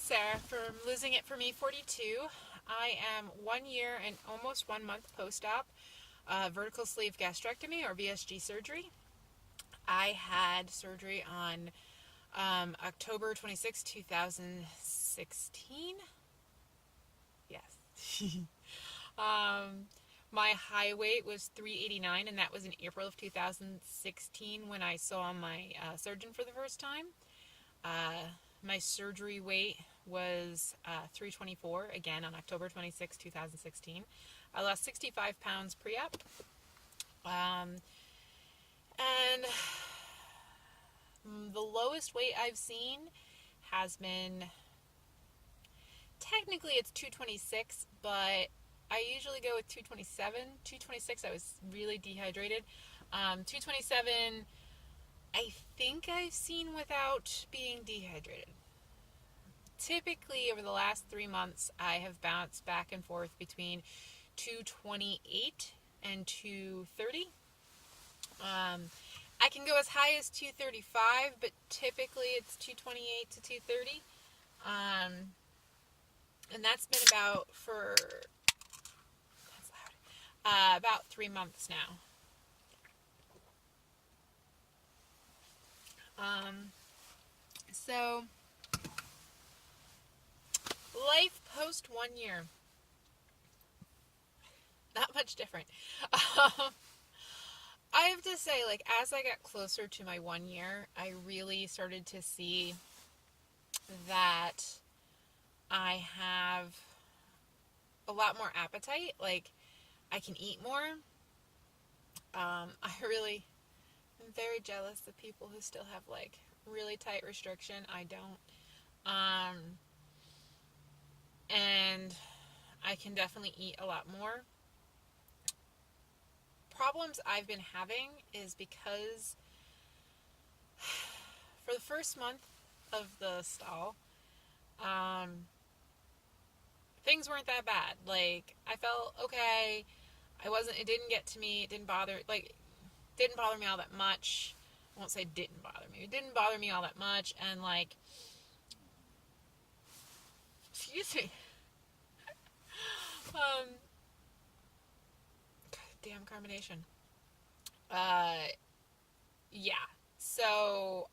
it's Sarah from Losing It For Me 42. I am 1 year and almost 1 month post-op vertical sleeve gastrectomy or VSG surgery. I had surgery on October 26, 2016. Yes. My high weight was 389, and that was in April of 2016 when I saw my surgeon for the first time. My surgery weight was 324, again on October 26, 2016. I lost 65 pounds pre-op. And the lowest weight I've seen has been, technically it's 226, but I usually go with 227. 226, I was really dehydrated. 227, I think I've seen without being dehydrated. Typically, over the last 3 months, I have bounced back and forth between 228 and 230. I can go as high as 235, but typically it's 228 to 230. And that's been about about 3 months now. So, life post 1 year. Not much different. I have to say, as I got closer to my 1 year, I really started to see that I have a lot more appetite. I can eat more. I really am very jealous of people who still have, really tight restriction. I don't. And I can definitely eat a lot more. Problems I've been having is because for the first month of the stall, things weren't that bad. I felt okay. It didn't get to me. It didn't bother me all that much. I won't say didn't bother me. It didn't bother me all that much. And excuse me. Damn carbonation. Yeah. So,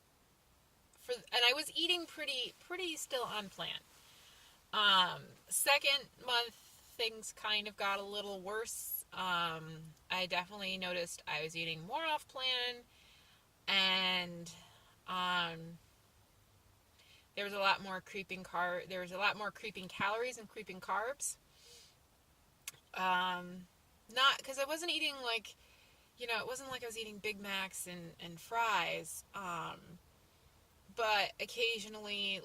and I was eating pretty still on plan. Second month, things kind of got a little worse. I definitely noticed I was eating more off plan, and there was a lot more creeping calories and creeping carbs. Not because I wasn't eating it wasn't like I was eating Big Macs and fries. But occasionally,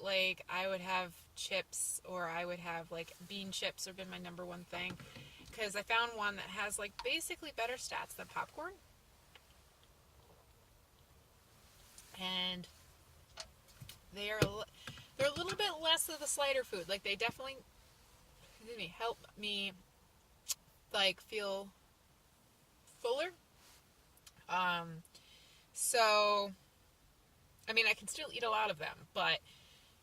I would have chips, or I would have, bean chips have been my number one thing. Because I found one that has, basically better stats than popcorn. And they're a little bit less of the slider food. They definitely, help me, feel fuller. So, I can still eat a lot of them, but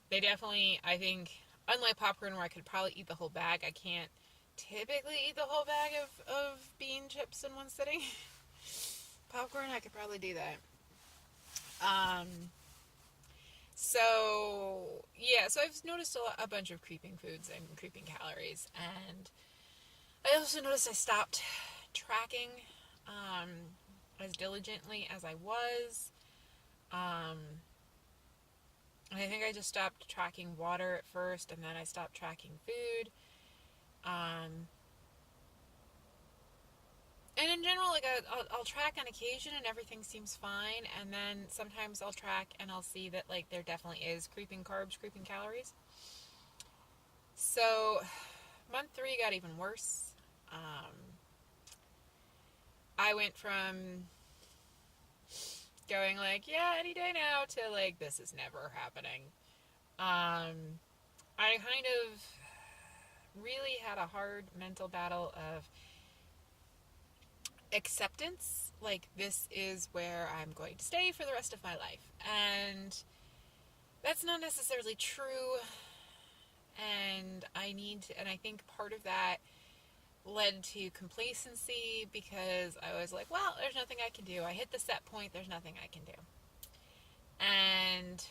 they definitely, I think, unlike popcorn where I could probably eat the whole bag, I can't typically eat the whole bag of bean chips in one sitting. Popcorn, I could probably do that. So I've noticed a bunch of creeping foods and creeping calories, and I also noticed I stopped tracking as diligently as I was. I think I just stopped tracking water at first, and then I stopped tracking food. And in general, I'll track on occasion and everything seems fine, and then sometimes I'll track and I'll see that, there definitely is creeping carbs, creeping calories. So, month 3 got even worse. I went from going any day now to this is never happening. I kind of really had a hard mental battle of acceptance. This is where I'm going to stay for the rest of my life. And that's not necessarily true. and I think part of that led to complacency because I was like, well, there's nothing I can do. I hit the set point, there's nothing I can do. And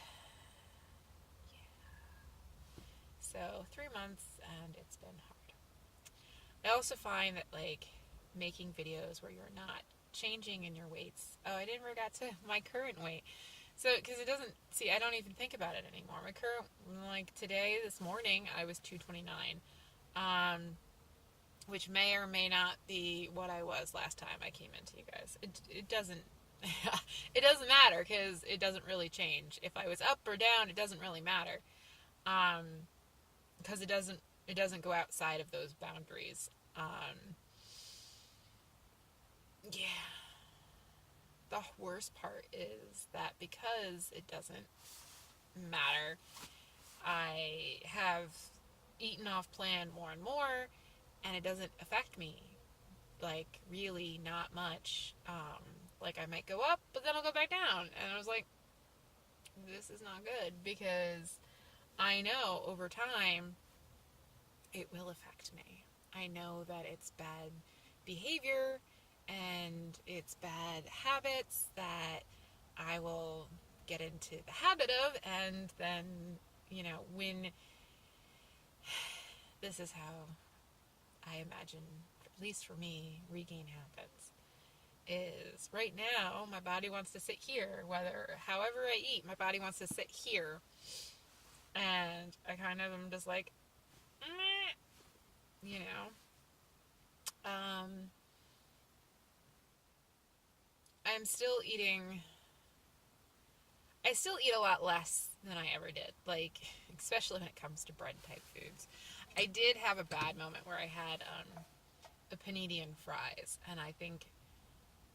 so 3 months, and it's been hard. I also find that, like, making videos where you're not changing in your weights. Oh, I didn't forget to my current weight. So, because it doesn't, see, I don't even think about it anymore. My current, like today, this morning, I was 229, which may or may not be what I was last time I came into you guys. It doesn't, it doesn't matter because it doesn't really change. If I was up or down, it doesn't really matter. Because it doesn't go outside of those boundaries. Yeah. The worst part is that because it doesn't matter, I have eaten off plan more and more, and it doesn't affect me, like, really not much. Like, I might go up, but then I'll go back down, and I was like, this is not good, because I know over time it will affect me. I know that it's bad behavior and it's bad habits that I will get into the habit of, and then, when this is how I imagine, at least for me, regain habits. Is right now my body wants to sit here, however I eat, my body wants to sit here, and I kind of am just like, you know. I'm still eating. I still eat a lot less than I ever did, like, especially when it comes to bread type foods. I did have a bad moment where I had a panini and fries, and I think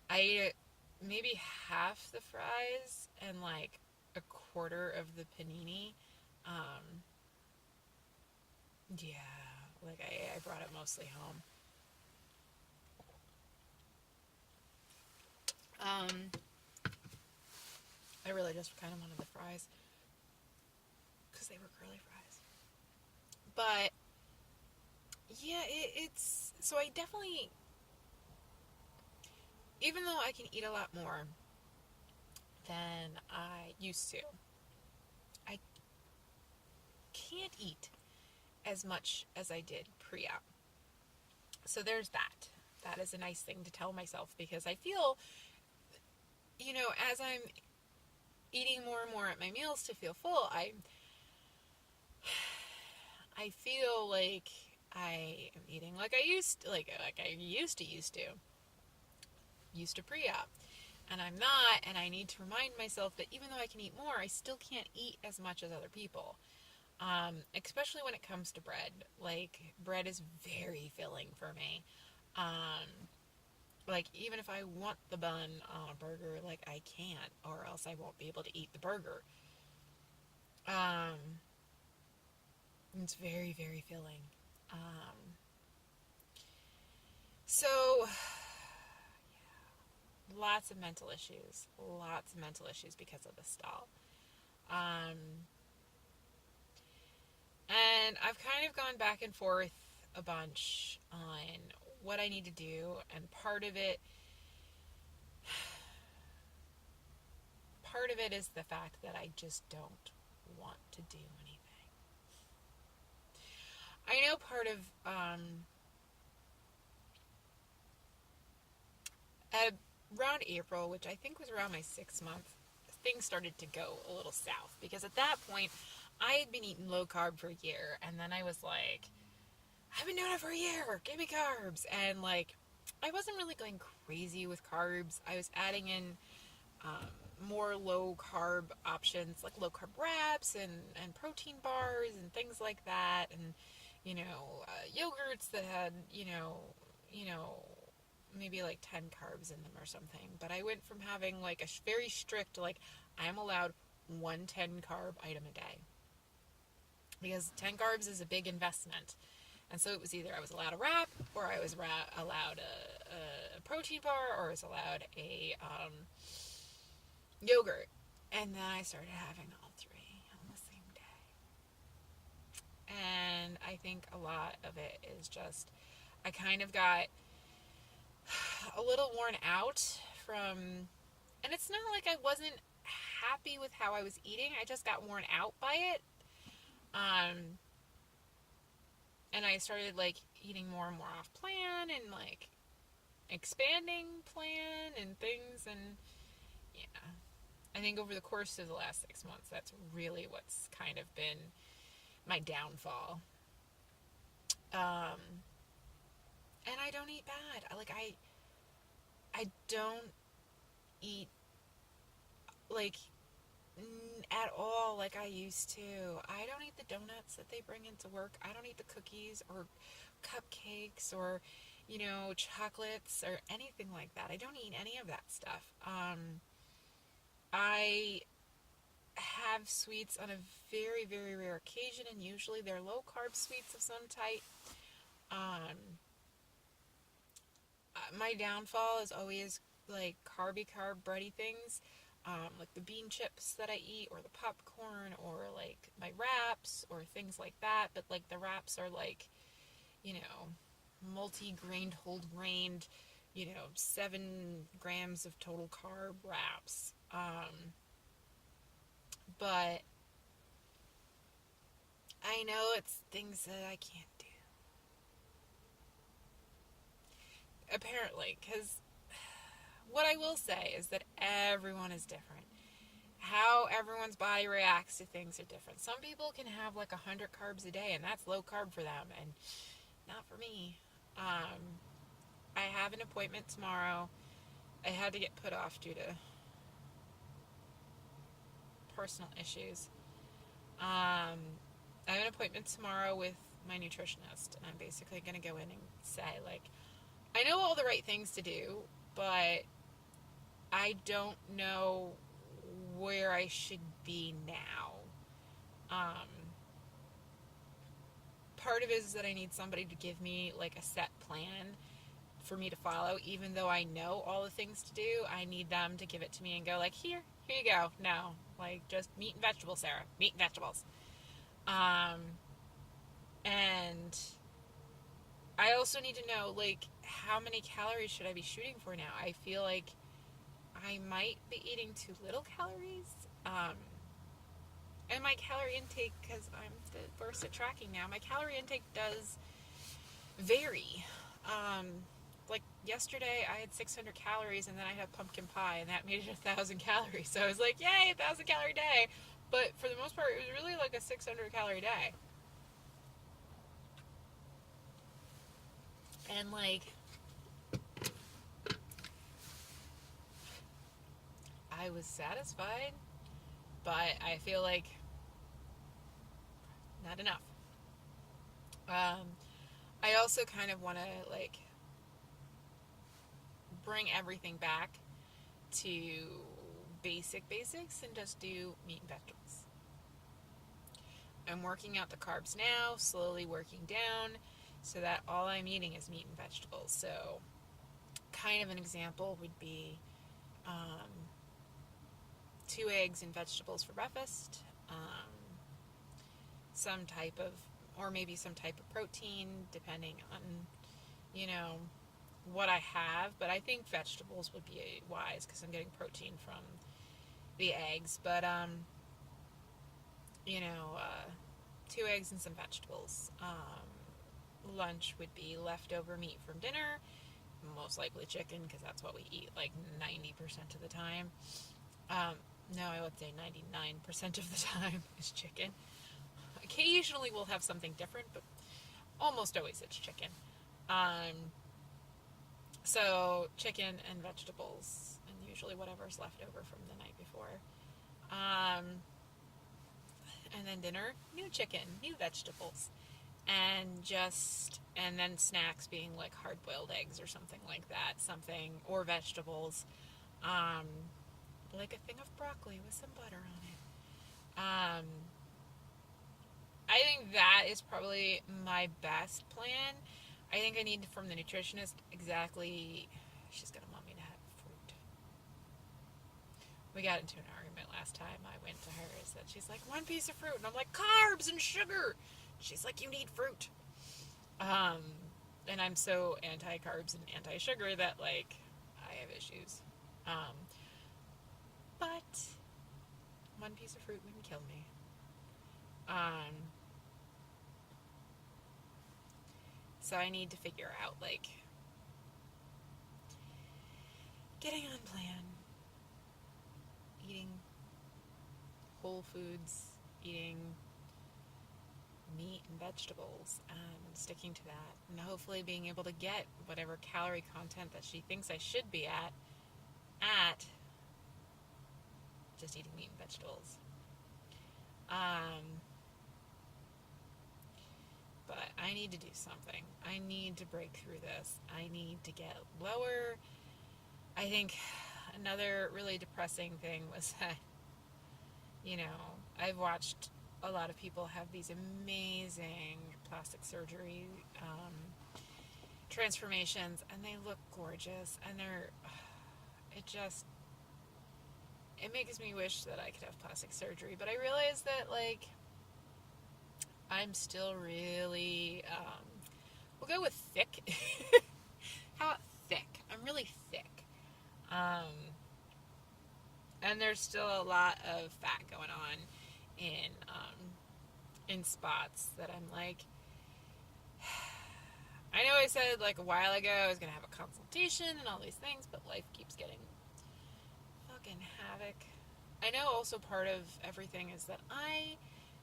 I ate maybe half the fries and like a quarter of the panini. Um, yeah, like I brought it mostly home. Um, I really just kind of wanted the fries because they were curly fries. But yeah, it's so I definitely, even though I can eat a lot more than I used to, I can't eat as much as I did pre-op. So there's that. That is a nice thing to tell myself because I feel, as I'm eating more and more at my meals to feel full, I feel like I am eating like I used to pre-op, and I'm not, and I need to remind myself that even though I can eat more, I still can't eat as much as other people. Especially when it comes to bread. Like, bread is very filling for me. Like, even if I want the bun on a burger, like, I can't, or else I won't be able to eat the burger. Um, it's very, very filling. So, lots of mental issues. Lots of mental issues because of the stall. And I've kind of gone back and forth a bunch on what I need to do, and part of it is the fact that I just don't want to do anything. I know part of around April, which I think was around my 6 month, things started to go a little south because at that point I had been eating low carb for a year, and then I was like, I've been doing it for a year, give me carbs. And like, I wasn't really going crazy with carbs. I was adding in more low carb options, like low carb wraps and protein bars and things like that, and yogurts that had maybe like 10 carbs in them or something. But I went from having like a very strict, like, I'm allowed one 10 carb item a day, because 10 carbs is a big investment. And so it was either I was allowed a wrap, or I was allowed a protein bar, or I was allowed a yogurt. And then I started having all three on the same day. think a lot of it is just I kind of got a little worn out from, and it's not like I wasn't happy with how I was eating. I just got worn out by it. Um, and I started like eating more and more off plan and like expanding plan and things. And yeah, I think over the course of the last 6 months, that's really what's kind of been my downfall. Um, and I don't eat bad. I don't eat like at all like I used to. I don't eat the donuts that they bring into work. I don't eat the cookies or cupcakes or, chocolates or anything like that. I don't eat any of that stuff. I have sweets on a very, very rare occasion, and usually they're low carb sweets of some type. Um, my downfall is always like carb bready things, like the bean chips that I eat, or the popcorn, or like my wraps, or things like that. But like the wraps are like, multi-grained, whole grained, 7 grams of total carb wraps. But I know it's things that I can't do. Apparently, because what I will say is that everyone is different. How everyone's body reacts to things are different. Some people can have like 100 carbs a day, and that's low carb for them, and not for me. I have an appointment tomorrow. I had to get put off due to personal issues. I have an appointment tomorrow with my nutritionist, and I'm basically going to go in and say, like, I know all the right things to do, but I don't know where I should be now. Part of it is that I need somebody to give me like a set plan for me to follow, even though I know all the things to do. I need them to give it to me and go like, here you go. No, like just meat and vegetables, Sarah. Meat and vegetables. And I also need to know like how many calories should I be shooting for now. I feel like I might be eating too little calories. And my calorie intake, because I'm the worst at tracking now, my calorie intake does vary. Like yesterday I had 600 calories and then I had pumpkin pie and that made it 1,000 calories. So I was like, yay, 1,000 calorie day. But for the most part, it was really like a 600 calorie day. And like, I was satisfied, but I feel like not enough. I also kind of want to like bring everything back to basics and just do meat and vegetables. I'm working out the carbs now, slowly working down, so that all I'm eating is meat and vegetables. So kind of an example would be 2 eggs and vegetables for breakfast, some type of, or maybe some type of protein, depending on, what I have. But I think vegetables would be wise because I'm getting protein from the eggs. But, 2 eggs and some vegetables. Lunch would be leftover meat from dinner, most likely chicken because that's what we eat like 90% of the time. No, I would say 99% of the time is chicken. Occasionally we'll have something different, but almost always it's chicken. So chicken and vegetables, and usually whatever's left over from the night before. And then dinner, new chicken, new vegetables. And then snacks being like hard-boiled eggs or something like that, or vegetables. Like a thing of broccoli with some butter on it. I think that is probably my best plan. I think I need from the nutritionist exactly, she's going to want me to have fruit. We got into an argument last time I went to her, is that she's like, 1 piece of fruit, and I'm like, carbs and sugar. She's like, you need fruit. Um, and I'm so anti-carbs and anti-sugar that, like, I have issues. Um, but one piece of fruit wouldn't kill me. Um, so I need to figure out, like, getting on plan, eating whole foods, eating meat and vegetables, and sticking to that, and hopefully being able to get whatever calorie content that she thinks I should be at just eating meat and vegetables. Um, but I need to do something. I need to break through this. I need to get lower. I think another really depressing thing was that, you know, I've watched a lot of people have these amazing plastic surgery transformations, and they look gorgeous, and it just, it makes me wish that I could have plastic surgery, but I realize that, like, I'm still really, we'll go with thick. How about thick? I'm really thick. Um, and there's still a lot of fat going on in spots that I'm like, I know I said like a while ago I was going to have a consultation and all these things, but life keeps getting fucking havoc. I know also part of everything is that I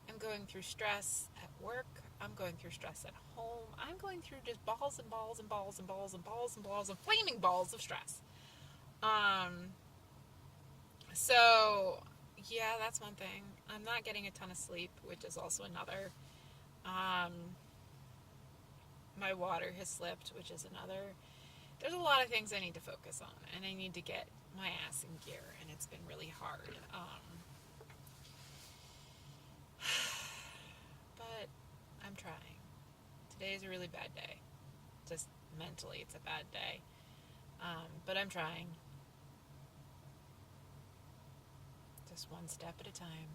am going through stress at work. I'm going through stress at home. I'm going through just balls and balls and balls and balls and balls and balls and flaming balls of stress. So yeah, that's one thing. I'm not getting a ton of sleep, which is also another. Um, my water has slipped, which is another. There's a lot of things I need to focus on, and I need to get my ass in gear, and it's been really hard. But I'm trying. Today's a really bad day. Just mentally, it's a bad day. But I'm trying. Just one step at a time.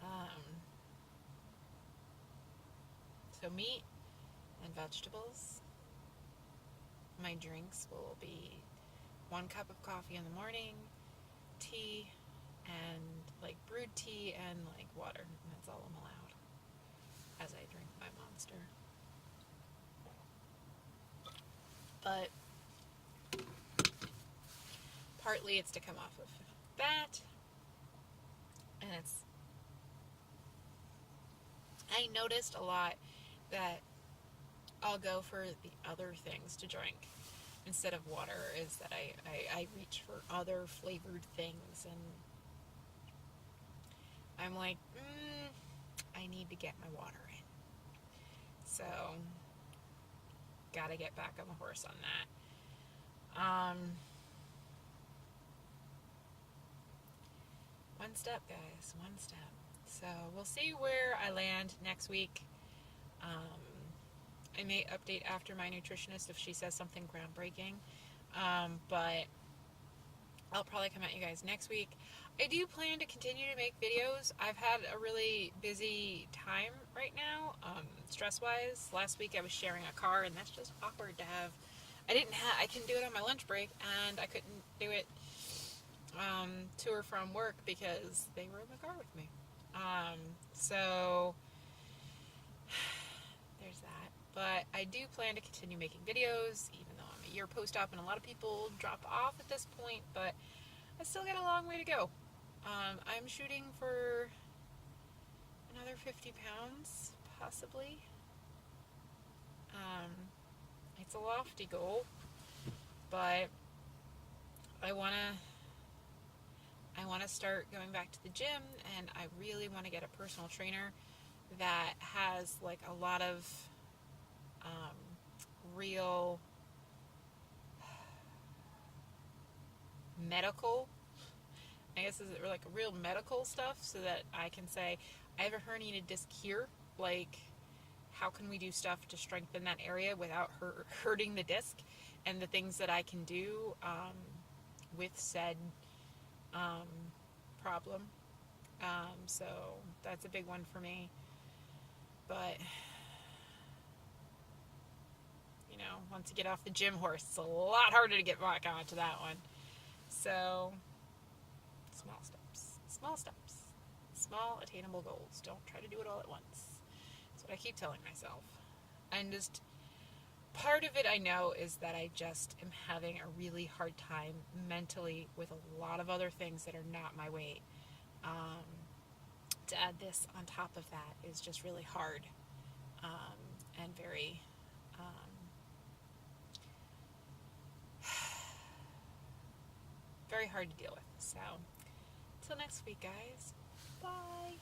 Um, so meat and vegetables. My drinks will be 1 cup of coffee in the morning, tea, and like brewed tea and like water. And that's all I'm allowed as I drink my Monster. But partly it's to come off of that, and I noticed a lot that I'll go for the other things to drink instead of water, is that I reach for other flavored things, and I'm like, I need to get my water in. So, gotta get back on the horse on that. One step, guys, one step. So, we'll see where I land next week. I may update after my nutritionist if she says something groundbreaking. But I'll probably come at you guys next week. I do plan to continue to make videos. I've had a really busy time right now, stress-wise. Last week I was sharing a car, and that's just awkward to have. I couldn't do it on my lunch break, and I couldn't do it to or from work because they were in the car with me. So there's that. But I do plan to continue making videos, even though I'm a year post-op and a lot of people drop off at this point, but I still got a long way to go. I'm shooting for another 50 pounds, possibly. It's a lofty goal, but I want to start going back to the gym, and I really want to get a personal trainer that has like a lot of real medical, I guess, is it like real medical stuff, so that I can say, I have a herniated disc here, like, how can we do stuff to strengthen that area without hurting the disc, and the things that I can do with said problem. So that's a big one for me. but once you get off the gym horse, it's a lot harder to get back onto that one. So, small steps, small steps, small attainable goals. Don't try to do it all at once. That's what I keep telling myself. And just part of it I know is that I just am having a really hard time mentally with a lot of other things that are not my weight. To add this on top of that is just really hard, and very very hard to deal with. So, until next week, guys. Bye.